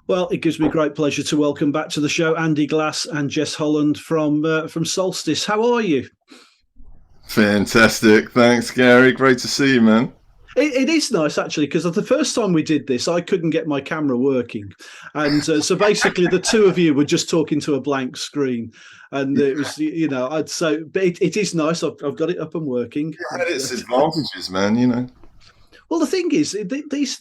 Well, it gives me great pleasure to welcome back to the show Andy Glass and Jess Holland from Solstice. How are you? Fantastic. Thanks, Gary. Great to see you, man. It is nice actually because the first time we did this, I couldn't get my camera working, and so basically the two of you were just talking to a blank screen, and it was I'd say, but it is nice. I've got it up and working. It had its advantages, man. Well, the thing is,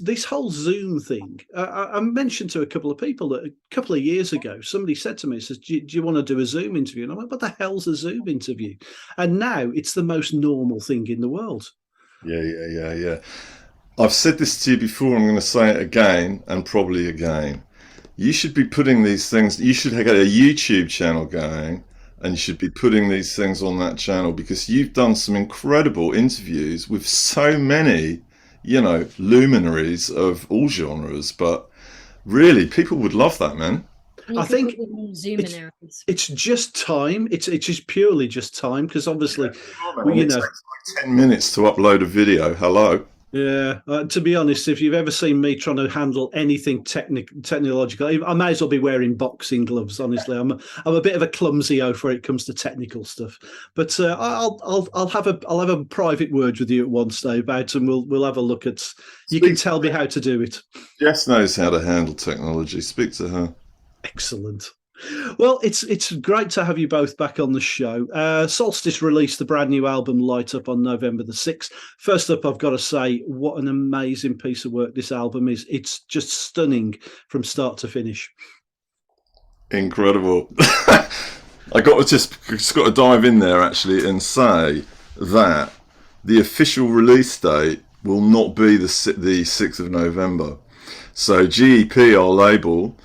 this whole Zoom thing. I mentioned to a couple of people that a couple of years ago, somebody said to me, "says do you want to do a Zoom interview?" And I went, "What the hell's a Zoom interview?" And now it's the most normal thing in the world. Yeah. I've said this to you before. I'm going to say it again and probably again. You should be putting these things, you should get a YouTube channel going and you should be putting these things on that channel because you've done some incredible interviews with so many, luminaries of all genres. But really, people would love that, man. I think it's just time. It's just purely just time because obviously, It takes like 10 minutes to upload a video. Hello. Yeah, to be honest, if you've ever seen me trying to handle anything technological, I may as well be wearing boxing gloves. Honestly, I'm a bit of a clumsy o when it comes to technical stuff. But I'll have a private word with you at one stage about, and we'll have a look at. You can tell me how to do it. Jess knows how to handle technology. Speak to her. Excellent. Well, it's great to have you both back on the show. Solstice released the brand new album Light Up on November the 6th. First up, I've got to say what an amazing piece of work this album is. It's just stunning from start to finish. Incredible. I got to just got to dive in there actually and say that the official release date will not be the 6th of November. So GEP, our label,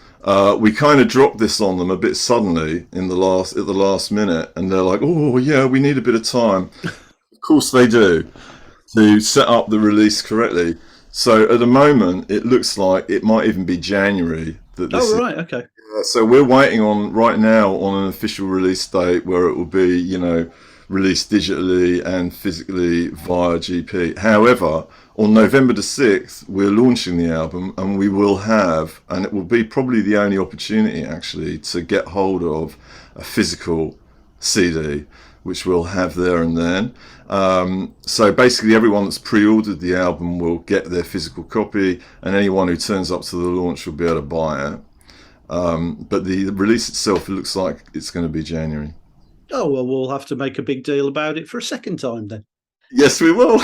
we kind of dropped this on them a bit suddenly at the last minute, and they're like, "Oh yeah, we need a bit of time." Of course they do, to set up the release correctly. So at the moment, it looks like it might even be January that this. Oh right, okay. So we're waiting right now on an official release date where it will be, released digitally and physically via GP. However, on November the 6th, we're launching the album and we will have, and it will be probably the only opportunity actually to get hold of a physical CD, which we'll have there and then. So basically everyone that's pre-ordered the album will get their physical copy, and anyone who turns up to the launch will be able to buy it. But the release itself, it looks like it's going to be January. Oh, well, we'll have to make a big deal about it for a second time then. Yes, we will.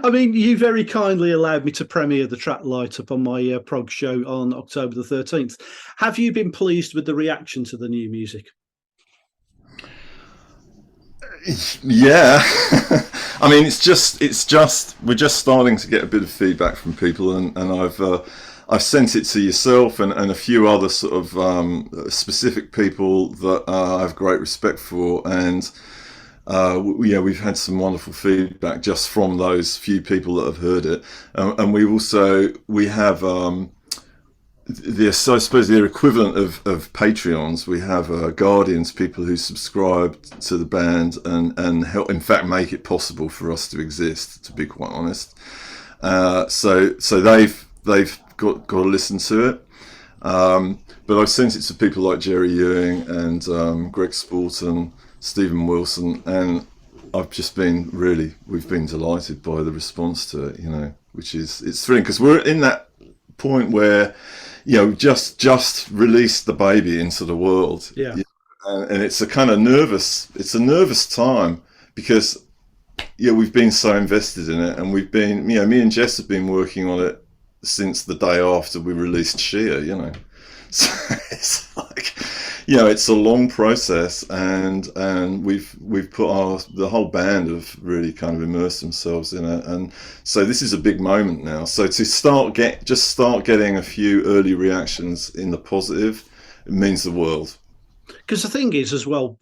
I mean, you very kindly allowed me to premiere the track Light Up on my Prog show on October the 13th. Have you been pleased with the reaction to the new music? Yeah. I mean, it's just we're just starting to get a bit of feedback from people, and I've sent it to yourself and a few other sort of specific people that I have great respect for, and we've had some wonderful feedback just from those few people that have heard it, and we have I suppose their equivalent of Patreons. We have Guardians, people who subscribe to the band and help, in fact, make it possible for us to exist. To be quite honest, so they've got to listen to it. But I've sent it to people like Jerry Ewing and Greg Sporton, Stephen Wilson, and we've been delighted by the response to it, which it's thrilling because we're in that point where, just released the baby into the world. Yeah. And it's a nervous time because, we've been so invested in it, and we've been, me and Jess have been working on it since the day after we released Sheer, so it's like, it's a long process, and we've put the whole band have really kind of immersed themselves in it, and so this is a big moment now. So to start getting a few early reactions in the positive, it means the world. Because the thing is, as well,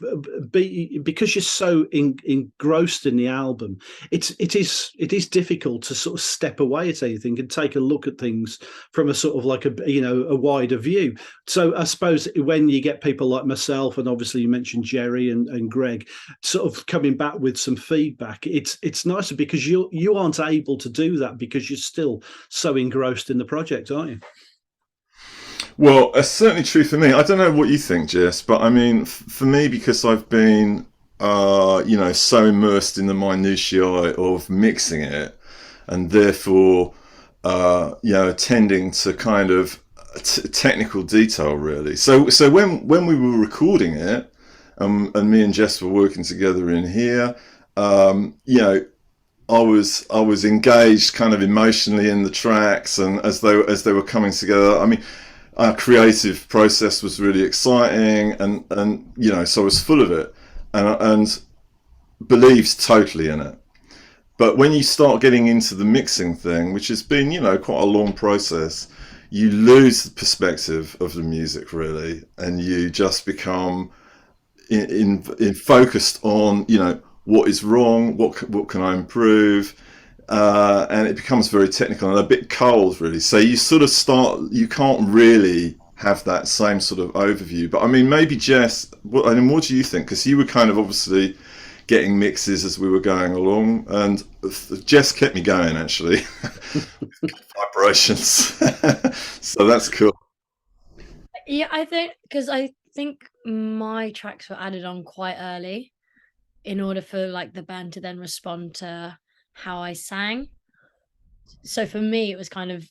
because you're so engrossed in the album, it is difficult to sort of step away at anything and take a look at things from a sort of like a wider view. So I suppose when you get people like myself, and obviously you mentioned Jerry and Greg, sort of coming back with some feedback, it's nicer because you aren't able to do that because you're still so engrossed in the project, aren't you? Well, it's certainly true for me. I don't know what you think, Jess, but I mean, for me, because I've been, so immersed in the minutiae of mixing it, and therefore, attending to kind of technical detail, really. So when we were recording it, and me and Jess were working together in here, I was engaged kind of emotionally in the tracks, and as they were coming together. I mean, our creative process was really exciting, and so I was full of it, and believed totally in it. But when you start getting into the mixing thing, which has been quite a long process, you lose the perspective of the music, really, and you just become in focused on what is wrong, what can I improve, and it becomes very technical and a bit cold, really. So you sort of you can't really have that same sort of overview. But I mean, maybe Jess, what do you think? Because you were kind of obviously getting mixes as we were going along, and Jess kept me going, actually. Vibrations. So that's cool. Yeah, I think my tracks were added on quite early in order for like the band to then respond to how I sang. So for me, it was kind of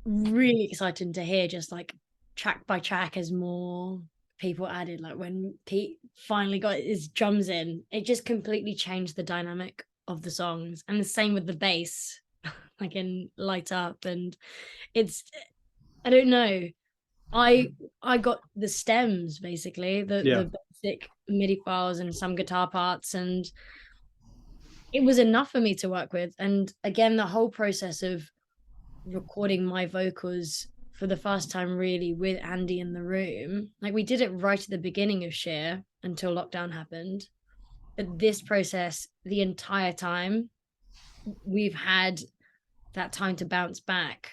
really exciting to hear just like track by track as more people added. Like when Pete finally got his drums in, it just completely changed the dynamic of the songs. And the same with the bass, like in Light Up. And I don't know. I got the stems, basically, the basic MIDI files and some guitar parts, and it was enough for me to work with. And again, the whole process of recording my vocals for the first time really with Andy in the room, like we did it right at the beginning of Sheer until lockdown happened. But this process, the entire time, we've had that time to bounce back.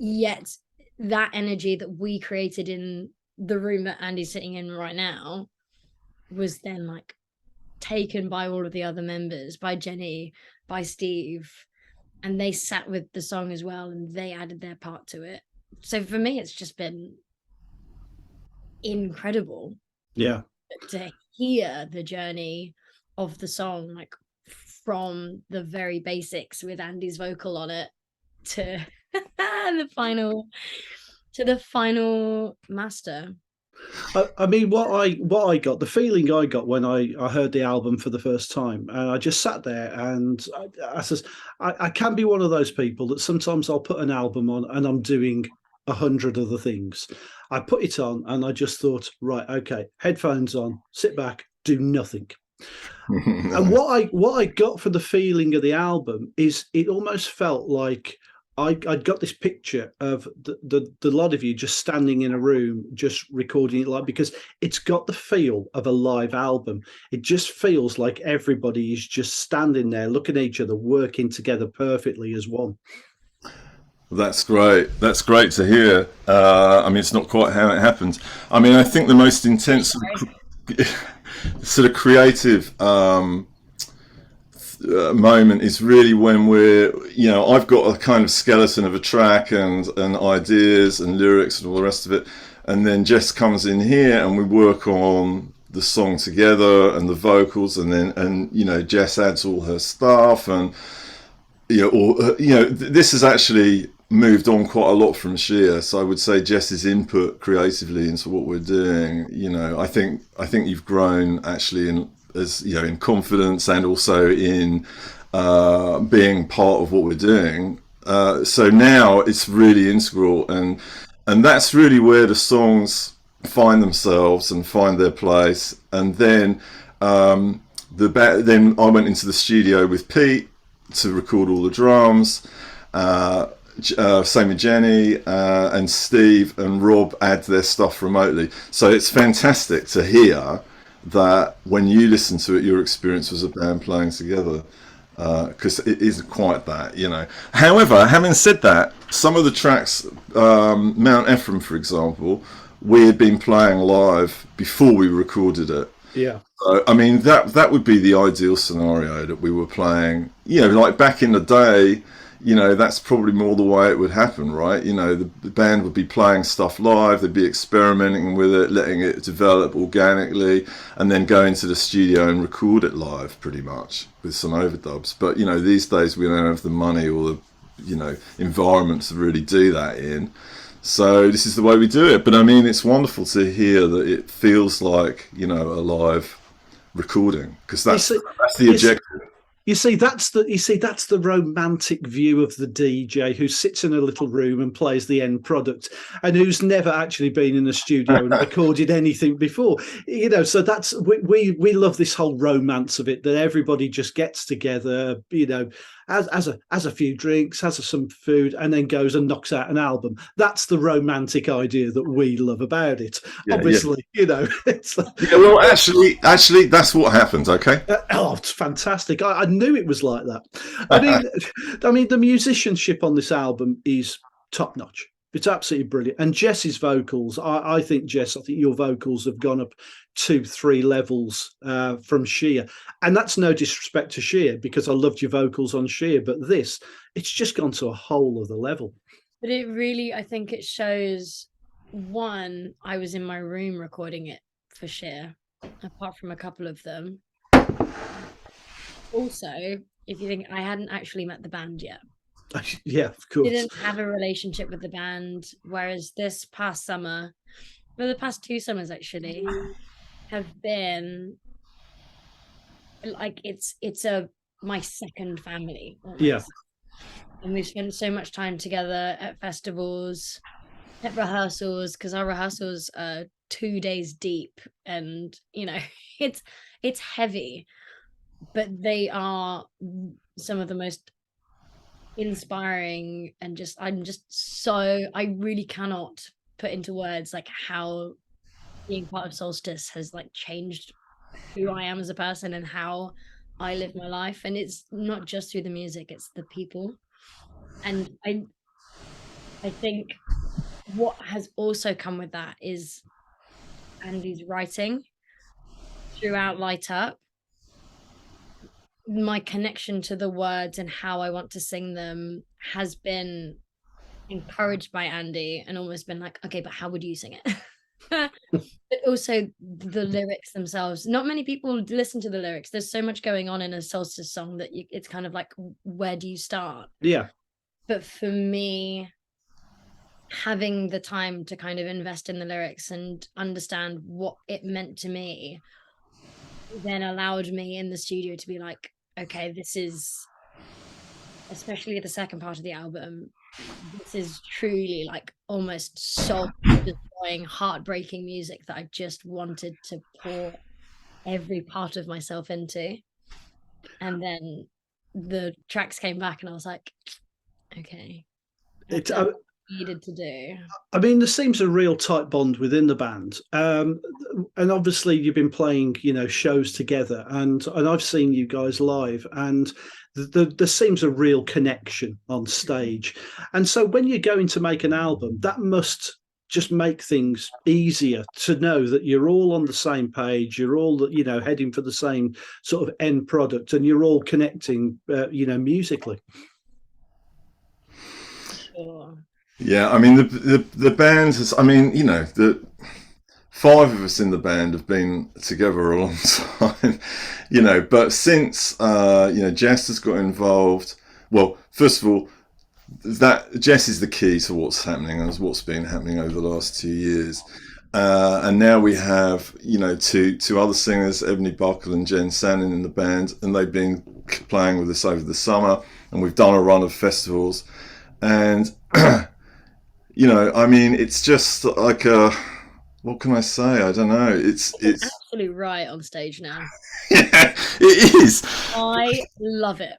Yet that energy that we created in the room that Andy's sitting in right now was then like taken by all of the other members, by Jenny, by Steve, and they sat with the song as well, and they added their part to it. So for me, it's just been incredible. Yeah. To hear the journey of the song, like from the very basics with Andy's vocal on it to the final master. I mean, what I got, the feeling I got when I heard the album for the first time, and I just sat there, and I can be one of those people that sometimes I'll put an album on and I'm doing 100 other things. I put it on and I just thought, right, okay, headphones on, sit back, do nothing. And what I got for the feeling of the album is it almost felt like I'd got this picture of the lot of you just standing in a room, just recording it live, because it's got the feel of a live album. It just feels like everybody is just standing there, looking at each other, working together perfectly as one. That's great. That's great to hear. I mean, it's not quite how it happened. I mean, I think the most intense sort of creative moment is really when I've got a kind of skeleton of a track and ideas and lyrics and all the rest of it, and then Jess comes in here and we work on the song together and the vocals, and Jess adds all her stuff, and this has actually moved on quite a lot from Sheer. So I would say Jess's input creatively into what we're doing, I think you've grown actually in confidence, and also in being part of what we're doing. So now it's really integral, and that's really where the songs find themselves and find their place. And then then I went into the studio with Pete to record all the drums. Same with Jenny, and Steve and Rob add their stuff remotely. So it's fantastic to hear that when you listen to it, your experience was a band playing together, because it isn't quite that, However, having said that, some of the tracks, Mount Ephraim, for example, we had been playing live before we recorded it. Yeah. I mean, that would be the ideal scenario, that we were playing, like back in the day, that's probably more the way it would happen, right? The band would be playing stuff live, they'd be experimenting with it, letting it develop organically, and then go into the studio and record it live, pretty much, with some overdubs. But, these days we don't have the money or the, environment to really do that in. So this is the way we do it. But I mean, it's wonderful to hear that it feels like, a live recording, because that's the objective. You see, that's the romantic view of the DJ who sits in a little room and plays the end product, and who's never actually been in a studio and recorded anything before. So that's we love this whole romance of it, that everybody just gets together, has a few drinks, has some food, and then goes and knocks out an album. That's the romantic idea that we love about it. Yeah, obviously, it's well, actually, that's what happens. Okay. It's fantastic. I knew it was like that. I mean, the musicianship on this album is top notch. It's absolutely brilliant. And Jess's vocals, I think your vocals have gone up 2-3 levels from Sheer. And that's no disrespect to Sheer, because I loved your vocals on Sheer, but it's just gone to a whole other level. But it really, I think it shows, one, I was in my room recording it for Sheer, apart from a couple of them. Also, if you think, I hadn't actually met the band yet. Yeah, of course. Didn't have a relationship with the band, whereas this past summer, well, the past 2 summers actually, have been like it's my second family. Almost. Yeah. And we've spent so much time together at festivals, at rehearsals, because our rehearsals are 2 days deep, and it's heavy, but they are some of the most inspiring, and I really cannot put into words like how being part of Solstice has like changed who I am as a person and how I live my life. And it's not just through the music, it's the people. And I think what has also come with that is Andy's writing throughout Light Up. My connection to the words and how I want to sing them has been encouraged by Andy, and almost been like, okay, but how would you sing it? But also the lyrics themselves. Not many people listen to the lyrics. There's so much going on in a Solstice song that it's kind of like, where do you start? Yeah. But for me, having the time to kind of invest in the lyrics and understand what it meant to me then allowed me in the studio to be like, okay, this is, especially the second part of the album, this is truly like almost soul-destroying, heartbreaking music that I just wanted to pour every part of myself into. And then the tracks came back and I was like, okay, that's what I needed to do. I mean, there seems a real tight bond within the band, and obviously you've been playing shows together, and I've seen you guys live, and there seems a real connection on stage. And so when you're going to make an album, that must just make things easier to know that you're all on the same page, you're all heading for the same sort of end product, and you're all connecting musically. Sure. Yeah, I mean the band has, the 5 of us in the band have been together a long time, but since Jess has got involved, well, first of all, that Jess is the key to what's happening and what's been happening over the last 2 years. And now we have, two other singers, Ebony Buckle and Jen Sannon, in the band, and they've been playing with us over the summer, and we've done a run of festivals. And, it's just like what can I say? I don't know. It's absolutely right on stage now. Yeah, it is. I love it.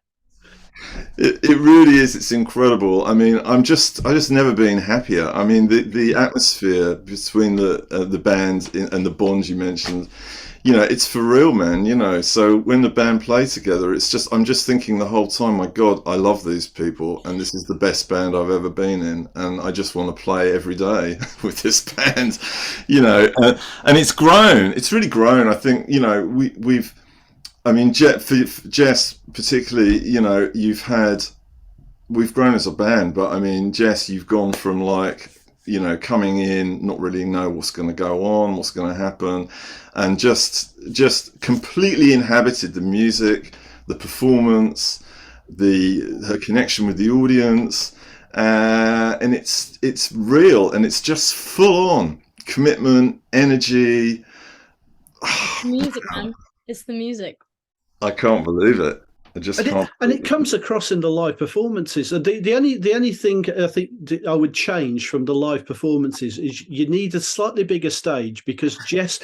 It really is. It's incredible. I mean, I just never been happier. I mean, the atmosphere between the band and the bond you mentioned, it's for real, man. So when the band play together, I'm just thinking the whole time, my God, I love these people, and this is the best band I've ever been in, and I just want to play every day with this band, and it's grown. It's really grown. I think, we've. I mean, for Jess particularly, you've had we've grown as a band, but I mean, Jess, you've gone from like, you know, coming in, not really know what's going to go on, what's going to happen, and just completely inhabited the music, the performance, her connection with the audience, and it's real, and it's just full on commitment, energy. Music, man. It's the music. I can't believe it. I just can't. And it comes across in the live performances. The only thing I think I would change from the live performances is you need a slightly bigger stage, because Jess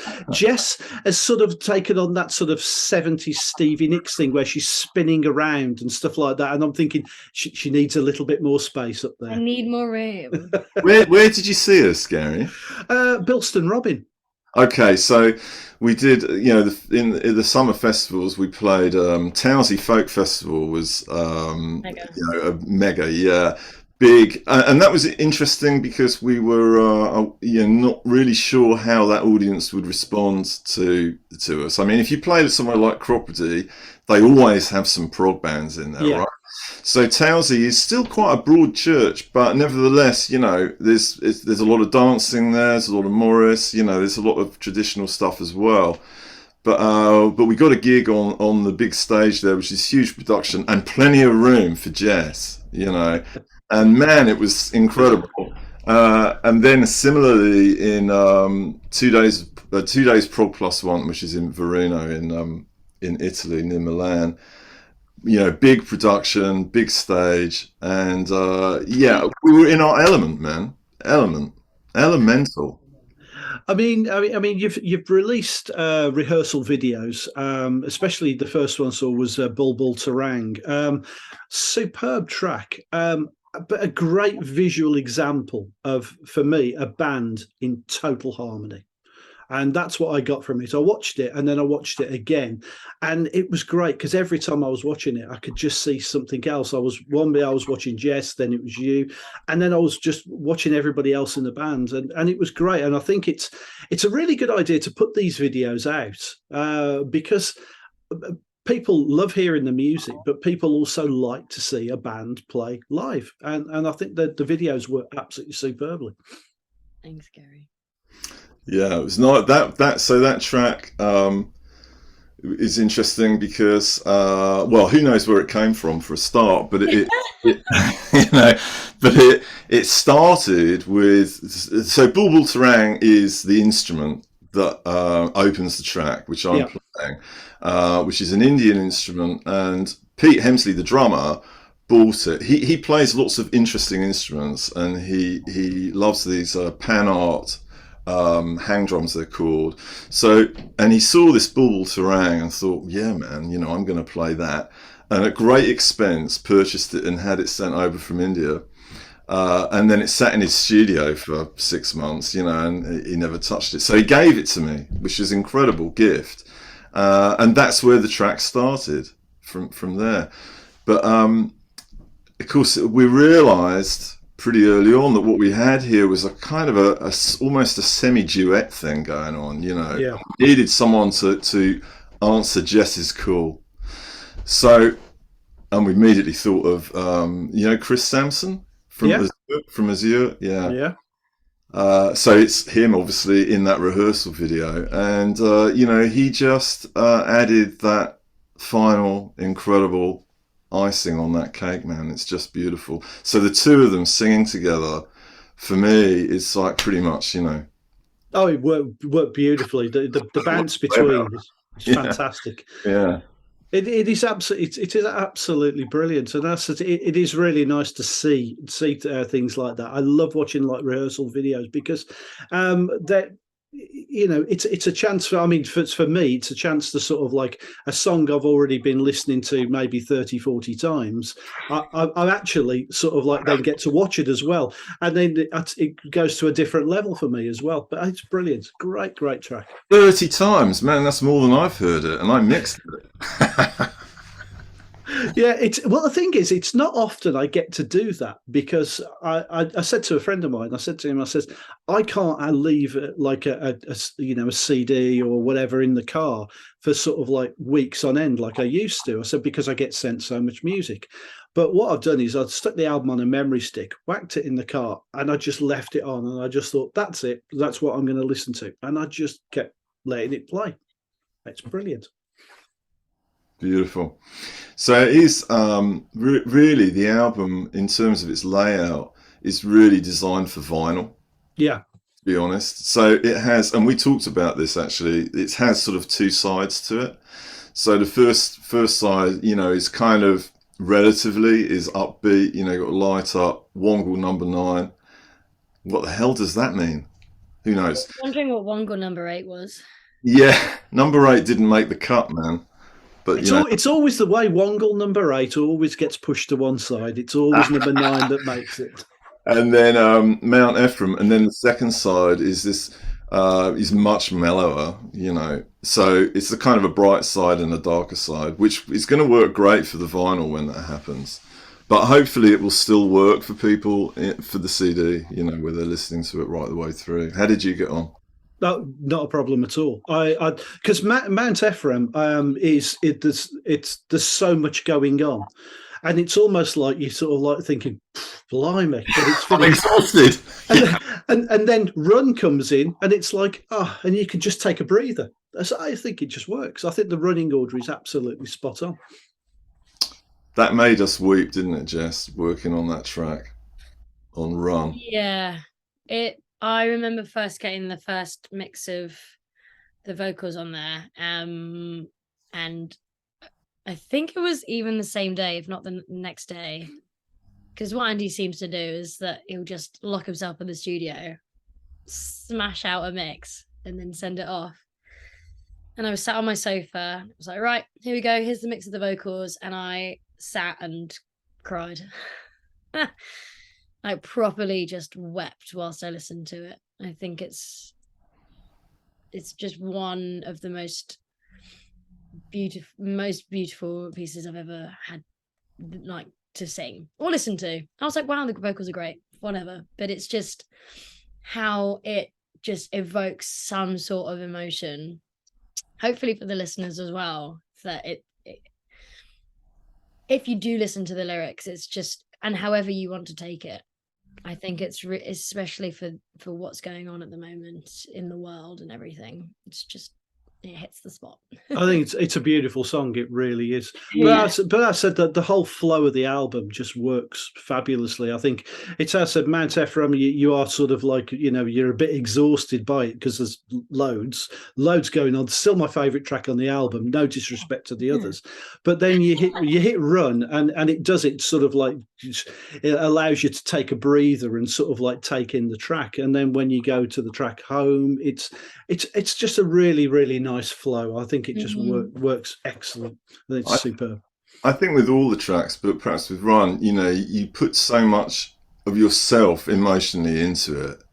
has sort of taken on that sort of 70s Stevie Nicks thing where she's spinning around and stuff like that. And I'm thinking she needs a little bit more space up there. I need more room. Where did you see us, Garry? Bilston Robin. Okay, so we did, you know, in the summer festivals, we played Townsley Folk Festival was, Mega. you know, a mega, yeah, big, and that was interesting because we were, you know, not really sure how that audience would respond to us. I mean, if you play somewhere like Cropperty, they always have some prog bands in there, Yeah. right? So Townsley is still quite a broad church, but nevertheless, you know, there's a lot of dancing there, there's a lot of Morris, you know, there's a lot of traditional stuff as well. But we got a gig on the big stage there, which is huge production and plenty of room for Jess, you know, and man, it was incredible. And then similarly in 2 days Prog Plus One, which is in Veruno in Italy near Milan. You know, big production, big stage, and yeah, we were in our element, man. Elemental. I mean, you've released rehearsal videos, especially the first one I saw was Bulbul Terang. Superb track, but a great visual example of, for me, a band in total harmony. And that's what I got from it. I watched it and then I watched it again. And it was great because every time I was watching it, I could just see something else. One day I was watching Jess, then it was you. And then I was just watching everybody else in the band. And it was great. And I think it's a really good idea to put these videos out because people love hearing the music, but people also like to see a band play live. And I think that the videos were absolutely superbly. Thanks, Garry. Yeah, it was not that. So that track is interesting because, well, who knows where it came from for a start, but it you know, but it started with. So Bulbul Terang is the instrument that opens the track, which I'm playing, which is an Indian instrument, and Pete Hemsley, the drummer, bought it. He plays lots of interesting instruments, and he loves these pan art. Hang drums they're called. So, and he saw this Bulbul Terang and thought, yeah, man, you know, I'm going to play that. And at great expense, purchased it and had it sent over from India. And then it sat in his studio for 6 months, you know, and he never touched it. So he gave it to me, which is an incredible gift. And that's where the track started from there. But of course, we realized pretty early on that what we had here was a kind of almost a semi-duet thing going on, you know. Yeah. We needed someone to answer Jess's call. So, and we immediately thought of, you know, Chris Sampson from Azure. Yeah. So it's him, obviously, in that rehearsal video. And, you know, he just added that final incredible icing on that cake, man. It's just beautiful. So the two of them singing together, for me, is like pretty much, you know. Oh, it worked beautifully. The bounce between is fantastic. Yeah. It is absolutely brilliant, and it is really nice to see things like that. I love watching like rehearsal videos because that, you know, it's a chance for me, it's a chance to sort of like a song I've already been listening to maybe 30-40 times. I actually sort of like then get to watch it as well, and then it goes to a different level for me as well. But it's brilliant. Great track. 30 times, man, that's more than I've heard it, and I mixed it. Yeah, the thing is, it's not often I get to do that, because I said to a friend of mine, I said to him, I says, I can't leave like a CD or whatever in the car for sort of like weeks on end like I used to. I said, because I get sent so much music. But what I've done is I've stuck the album on a memory stick, whacked it in the car, and I just left it on, and I just thought, that's it, that's what I'm going to listen to, and I just kept letting it play. It's brilliant. Beautiful. So it is really, the album in terms of its layout is really designed for vinyl, Yeah. to be honest. So it has, and we talked about this actually, it has sort of two sides to it. So the first side, is kind of relatively is upbeat, got Light Up, Wongle number 9. What the hell does that mean? Who knows? I was wondering what Wongle number 8 was. Yeah, number 8 didn't make the cut, man. But it's always the way. Wongle number 8 always gets pushed to one side. It's always number 9 that makes it. And then Mount Ephraim, and then the second side is this is much mellower, So it's the kind of a bright side and a darker side, which is going to work great for the vinyl when that happens. But hopefully it will still work for people for the CD, where they're listening to it right the way through. How did you get on? No, not a problem at all. Because Mount Ephraim there's so much going on, and it's almost like you're sort of like thinking, blimey, but it's I'm exhausted. And then Run comes in, and it's like, and you can just take a breather. So I think it just works. I think the running order is absolutely spot on. That made us weep, didn't it, Jess? Working on that track, on Run. Yeah, I remember first getting the first mix of the vocals on there, and I think it was even the same day, if not the next day, because what Andy seems to do is that he'll just lock himself in the studio, smash out a mix, and then send it off. And I was sat on my sofa. I was like, right, here we go. Here's the mix of the vocals, and I sat and cried. I properly just wept whilst I listened to it. I think it's just one of the most beautiful pieces I've ever had, like, to sing or listen to. I was like, wow, the vocals are great, whatever. But it's just how it just evokes some sort of emotion, hopefully for the listeners as well, that it if you do listen to the lyrics, it's just, and however you want to take it, I think it's especially for what's going on at the moment in the world and everything, it's just, it hits the spot. I think it's a beautiful song. It really is. Yeah. But I said that the whole flow of the album just works fabulously. I think it's, as I said, Mount Ephraim, you are sort of like, you're a bit exhausted by it because there's loads going on. It's still my favourite track on the album, no disrespect to the others. But then you hit Run, and it does it sort of like, it allows you to take a breather and sort of like take in the track. And then when you go to the track Home, it's just a really, really nice flow. I think it just works excellent. It's superb. I think with all the tracks, but perhaps with Run, you put so much of yourself emotionally into it,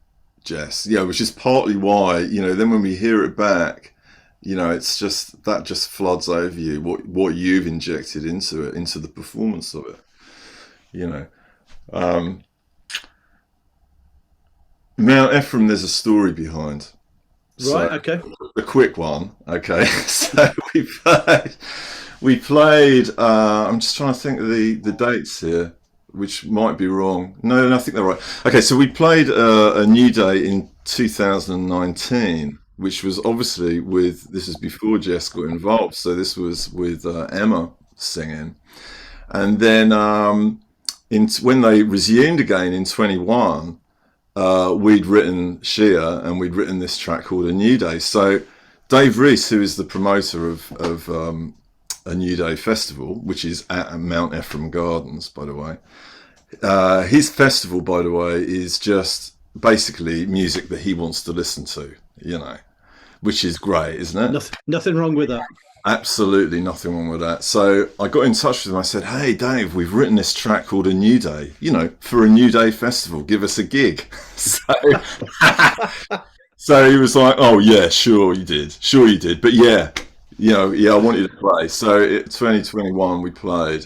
Jess. Which is partly why, then when we hear it back, it's just, that just floods over you, what you've injected into it, into the performance of it. Mount Ephraim, there's a story behind. Right, okay. A quick one, okay. So we played, I'm just trying to think of the dates here, which might be wrong. No, I think they're right. Okay, so we played A New Day in 2019, which was obviously this is before Jess got involved, so this was with Emma singing. And then when they resumed again in 21, we'd written Shia, and we'd written this track called A New Day. So Dave Reese, who is the promoter of A New Day Festival, which is at Mount Ephraim Gardens, by the way, his festival, by the way, is just basically music that he wants to listen to, which is great, isn't it? Nothing wrong with that. Absolutely nothing wrong with that. So I got in touch with him. I said, hey, Dave, we've written this track called A New Day, for A New Day Festival. Give us a gig. So he was like, oh, yeah, sure you did. But yeah, I want you to play. So 2021 we played,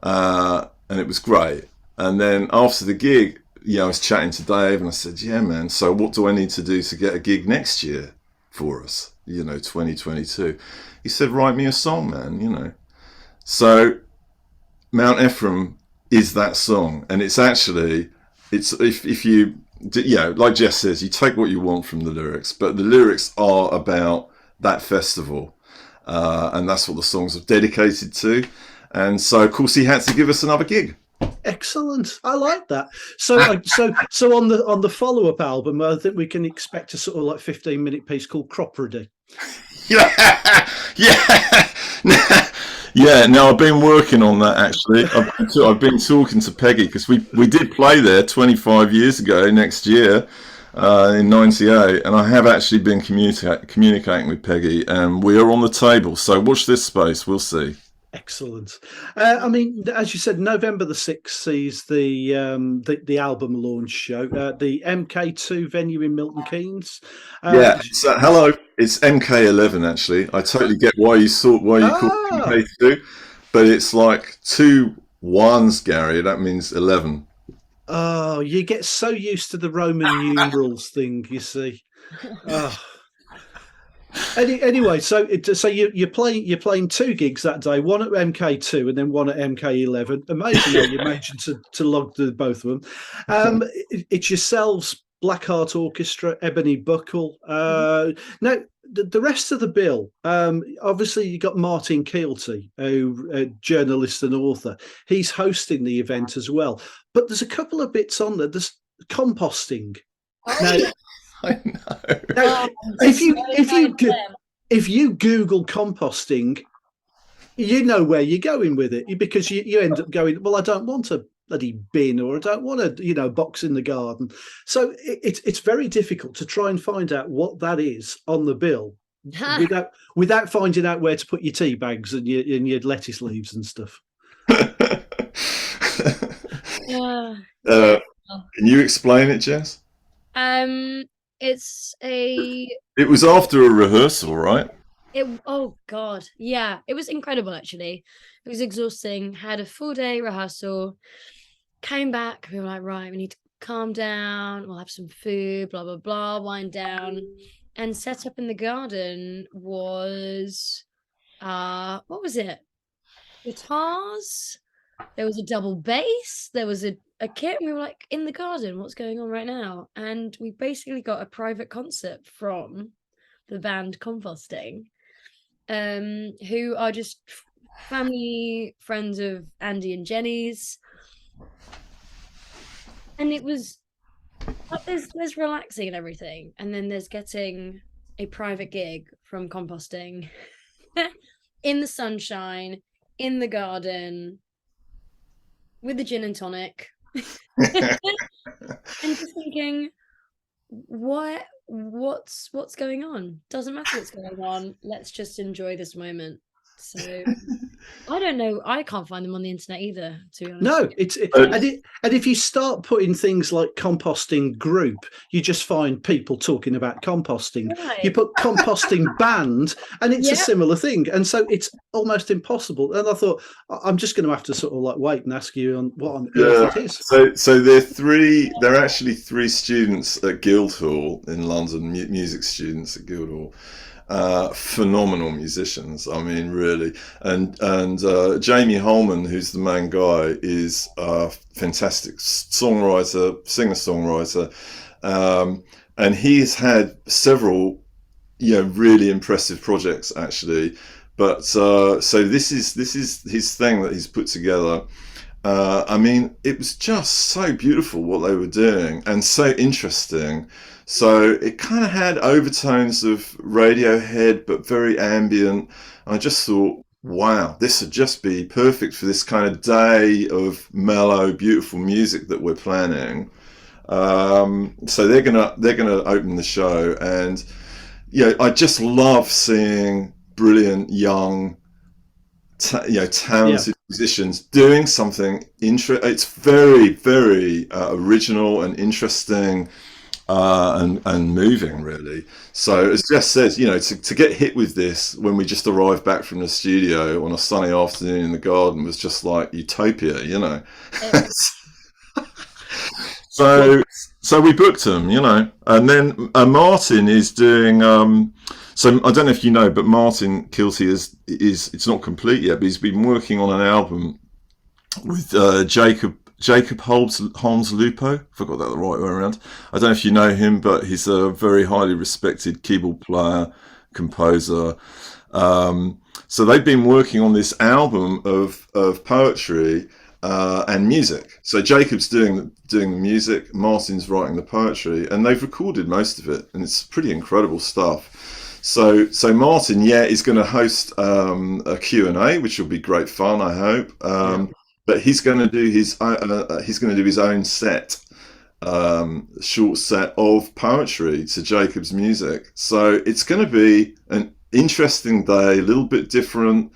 and it was great. And then after the gig, I was chatting to Dave, and I said, "Yeah, man. So what do I need to do to get a gig next year for us? 2022." He said, "Write me a song, man." So Mount Ephraim is that song, and it's actually if you like Jess says, you take what you want from the lyrics, but the lyrics are about that festival, and that's what the songs are dedicated to. And so, of course, he had to give us another gig. Excellent. I like that. So on the follow-up album, I think we can expect a sort of like 15-minute piece called Cropredy. Yeah, yeah. Yeah, no, I've been working on that actually. I've been talking to Peggy because we did play there 25 years ago next year in '98, and I have actually been communicating with Peggy, and we are on the table. So watch this space. We'll see. Excellent. I mean, as you said, November the 6th sees the album launch show, the MK2 venue in Milton Keynes. Yeah. So hello, it's MK11 actually. I totally get why you call it MK2, but it's like 2 1s, Gary. That means 11. Oh, you get so used to the Roman numerals thing, you see. Oh. Anyway, so you're playing 2 gigs that day, one at MK2 and then one at MK11. Amazing how you managed to log both of them. It's yourselves, Blackheart Orchestra, Ebony Buckle. Now, the rest of the bill, obviously you got Martin Keelty, a journalist and author. He's hosting the event as well. But there's a couple of bits on there. There's composting. Now, I know. Now, if you Google composting, you know where you're going with it, because you end up going, well, I don't want a bloody bin, or I don't want a box in the garden. So it's very difficult to try and find out what that is on the bill without finding out where to put your tea bags and your lettuce leaves and stuff. Can you explain it, Jess? It was after a rehearsal, right? Oh God, yeah, it was incredible actually. It was exhausting. Had a full day rehearsal, came back, we were like, right, we need to calm down, we'll have some food, blah blah blah, wind down. And set up in the garden was what was it? Guitars, there was a double bass, there was a kit, and we were like, in the garden, what's going on right now? And we basically got a private concert from the band Composting, who are just family friends of Andy and Jenny's. And it was like, there's relaxing and everything, and then there's getting a private gig from Composting in the sunshine, in the garden, with the gin and tonic. And just thinking, what's going on? Doesn't matter what's going on. Let's just enjoy this moment. So I don't know. I can't find them on the internet either, to be honest. No, and if you start putting things like composting group, you just find people talking about composting. Right. You put composting band, and it's a similar thing, and so it's almost impossible. And I thought, I'm just going to have to sort of like wait and ask you on what on earth it is. So they're actually 3 students at Guildhall in London, music students at Guildhall. Phenomenal musicians, I mean, really. And Jamie Holman, who's the main guy, is a fantastic songwriter, singer-songwriter, and he's had several really impressive projects actually. But so this is his thing that he's put together. I mean, it was just so beautiful what they were doing, and so interesting. So it kind of had overtones of Radiohead, but very ambient. I just thought, wow, this would just be perfect for this kind of day of mellow, beautiful music that we're planning. So they're gonna open the show, and I just love seeing brilliant young, talented musicians doing something. It's very, very original and interesting. and moving really. So as Jess says, to get hit with this when we just arrived back from the studio on a sunny afternoon in the garden was just like utopia. So we booked him, and then Martin is doing. So I don't know if you know, but Martin Kilty is it's not complete yet, but he's been working on an album with Jacob Holmes Lupo. If I got that the right way around. I don't know if you know him, but he's a very highly respected keyboard player, composer. So they've been working on this album of poetry and music. So Jacob's doing the music, Martin's writing the poetry, and they've recorded most of it, and it's pretty incredible stuff. So Martin, is going to host a Q&A, which will be great fun, I hope. But he's going to do his own set, short set of poetry to Jacob's music. So it's going to be an interesting day, a little bit different,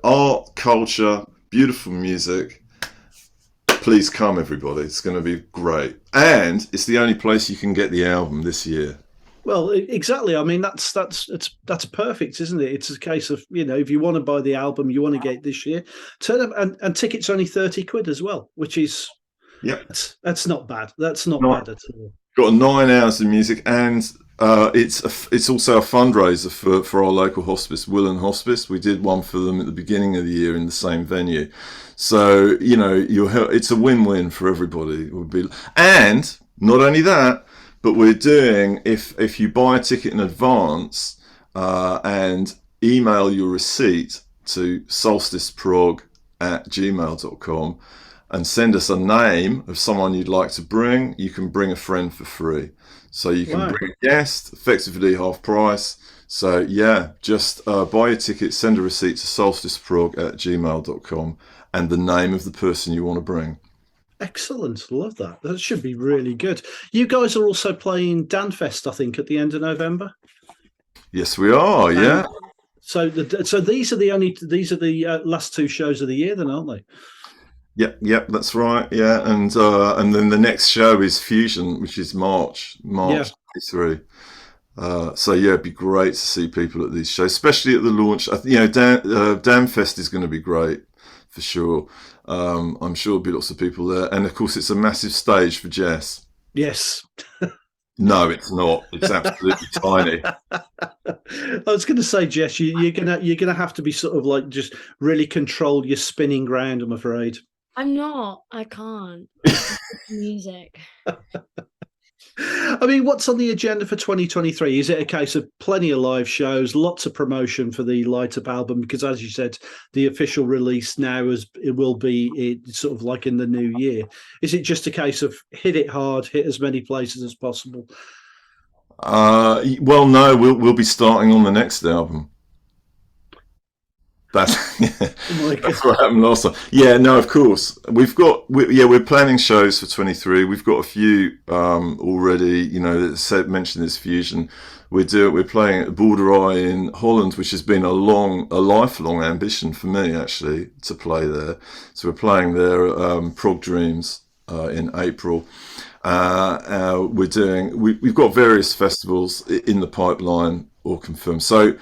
art, culture, beautiful music. Please come, everybody. It's going to be great. And it's the only place you can get the album this year. Well, exactly. I mean, that's perfect, isn't it? It's a case of, if you want to buy the album, you want to get it this year, turn up, and tickets only £30 as well, which is that's not bad. That's not bad at all. Got 9 hours of music, and it's also a fundraiser for our local hospice, Willen Hospice. We did one for them at the beginning of the year in the same venue. So it's a win-win for everybody. It would be, and not only that. But we're doing, if you buy a ticket in advance and email your receipt to solsticeprog@gmail.com and send us a name of someone you'd like to bring, you can bring a friend for free. So you can bring a guest, effectively half price. So just buy your ticket, send a receipt to solsticeprog@gmail.com and the name of the person you want to bring. Excellent. Love that. That should be really good. You guys are also playing Danfest, I think, at the end of November. Yes, we are. Yeah. So these are the last 2 shows of the year, then, aren't they? Yep, that's right. Yeah, and then the next show is Fusion, which is March 23. So it'd be great to see people at these shows, especially at the launch. Danfest is going to be great for sure. I'm sure there'll be lots of people there, and of course it's a massive stage for Jess. Yes. No, it's not. It's absolutely tiny. I was going to say, Jess, you're gonna have to be sort of like just really control your spinning ground, I'm afraid. I'm not. I can't. Music. I mean, what's on the agenda for 2023? Is it a case of plenty of live shows, lots of promotion for the Light Up album? Because as you said, the official release now will be sort of like in the new year. Is it just a case of hit it hard, hit as many places as possible? Well, no, we'll be starting on the next album. That's what happened last time. Yeah, no, of course. We're planning shows for 23. We've got a few already. Mentioned this Fusion. We're playing at Bordereye in Holland, which has been a lifelong ambition for me actually to play there. So we're playing there Prog Dreams in April. We've got various festivals in the pipeline or confirmed. So.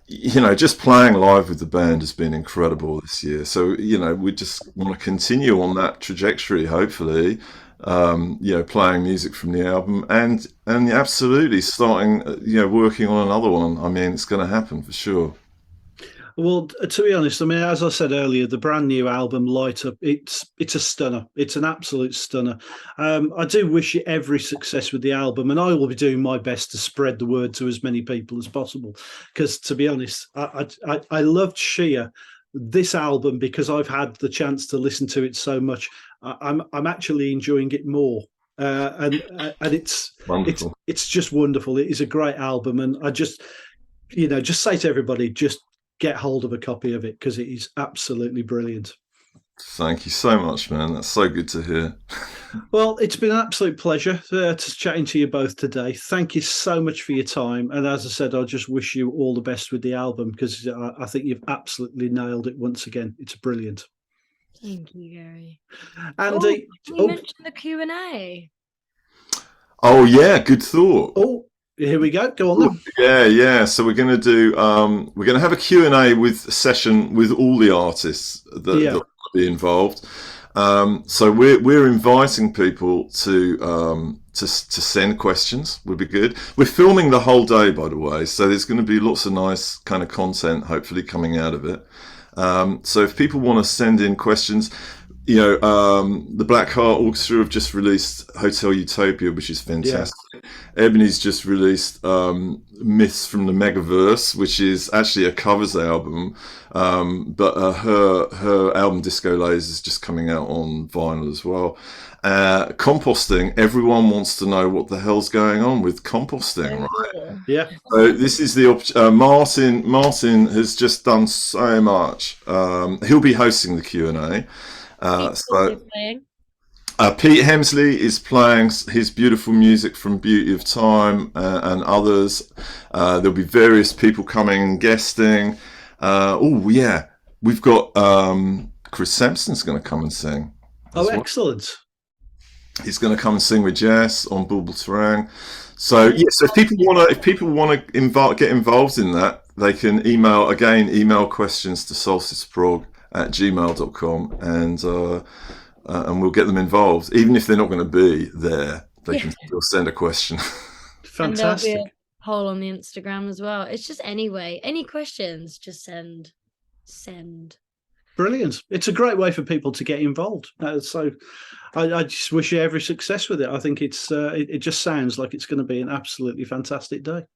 Just playing live with the band has been incredible this year. So, we just want to continue on that trajectory, hopefully, playing music from the album and absolutely starting, working on another one. I mean, it's going to happen for sure. Well, to be honest, I mean, as I said earlier, the brand new album, Light Up, it's a stunner. It's an absolute stunner. I do wish you every success with the album, and I will be doing my best to spread the word to as many people as possible. Because to be honest, I loved Shia, this album, because I've had the chance to listen to it so much. I'm actually enjoying it more. And it's wonderful. It's just wonderful. It is a great album, and I just say to everybody, just get hold of a copy of it because it is absolutely brilliant. Thank you so much, man. That's so good to hear. Well, it's been an absolute pleasure to chatting to you both today. Thank you so much for your time. And as I said, I just wish you all the best with the album because I think you've absolutely nailed it once again. It's brilliant. Thank you, Garry. And you mentioned the Q&A. Oh yeah, good thought. Oh, here we go. Go on then. Yeah. So we're going to do we're going to have a Q&A with a session with all the artists that will be involved. So we're inviting people to send questions. Would be good. We're filming the whole day, by the way, so there's going to be lots of nice kind of content hopefully coming out of it. So if people want to send in questions, the Black Heart Orchestra have just released Hotel Utopia, which is fantastic. Ebony's just released Myths from the Megaverse, which is actually a covers album, but her album Disco Lays is just coming out on vinyl as well. Composting, everyone wants to know what the hell's going on with composting, right? Yeah. So this is the Martin has just done so much. He'll be hosting the Q&A. Pete Hemsley is playing his beautiful music from Beauty of Time and others. There'll be various people coming and guesting. We've got Chris Sampson's going to come and sing. Oh, excellent. He's going to come and sing with Jess on Bulbul Terang. So so if people want to get involved in that, they can email questions to solsticeprog@gmail.com and we'll get them involved. Even if they're not going to be there, they can still send a question. Fantastic. And there'll be a poll on the Instagram as well. It's just any questions, just send. Brilliant. It's a great way for people to get involved. So I just wish you every success with it. I think it just sounds like it's going to be an absolutely fantastic day.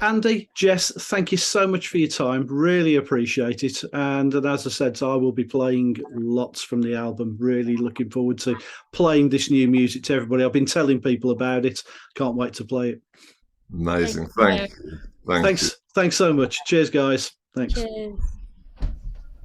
Andy, Jess, thank you so much for your time. Really appreciate it. And as I said, I will be playing lots from the album. Really looking forward to playing this new music to everybody. I've been telling people about it. Can't wait to play it. Amazing. Thank you. Thanks so much. Cheers, guys. Thanks. Cheers.